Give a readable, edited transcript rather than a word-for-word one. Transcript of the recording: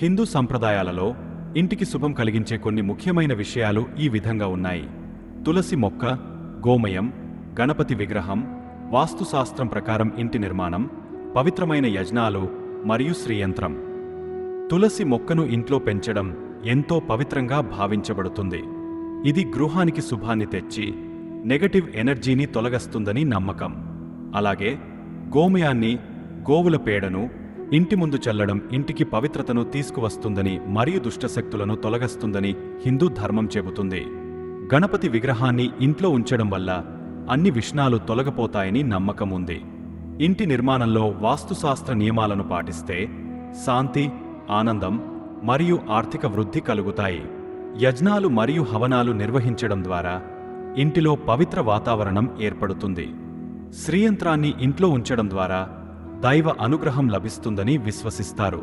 హిందూ సంప్రదాయాలలో ఇంటికి శుభం కలిగించే కొన్ని ముఖ్యమైన విషయాలు ఈ విధంగా ఉన్నాయి. తులసి మొక్క, గోమయం, గణపతి విగ్రహం, వాస్తుశాస్త్రం ప్రకారం ఇంటి నిర్మాణం, పవిత్రమైన యజ్ఞాలు మరియు శ్రీయంత్రం. తులసి మొక్కను ఇంట్లో పెంచడం ఎంతో పవిత్రంగా భావించబడుతుంది. ఇది గృహానికి శుభాన్ని తెచ్చి నెగటివ్ ఎనర్జీని తొలగిస్తుందని నమ్మకం. అలాగే గోమయాన్ని, గోవుల పేడను ఇంటి ముందు చల్లడం ఇంటికి పవిత్రతను తీసుకువస్తుందని మరియు దుష్టశక్తులను తొలగిస్తుందని హిందూ ధర్మం చెబుతుంది. గణపతి విగ్రహాన్ని ఇంట్లో ఉంచడం వల్ల అన్ని విఘ్నాలు తొలగిపోతాయని నమ్మకం ఉంది. ఇంటి నిర్మాణంలో వాస్తుశాస్త్ర నియమాలను పాటిస్తే శాంతి, ఆనందం మరియు ఆర్థిక వృద్ధి కలుగుతాయి. యజ్ఞాలు మరియు హవనాలు నిర్వహించడం ద్వారా ఇంటిలో పవిత్ర వాతావరణం ఏర్పడుతుంది. శ్రీయంత్రాన్ని ఇంట్లో ఉంచడం ద్వారా దైవ అనుగ్రహం లభిస్తుందని విశ్వసిస్తారు.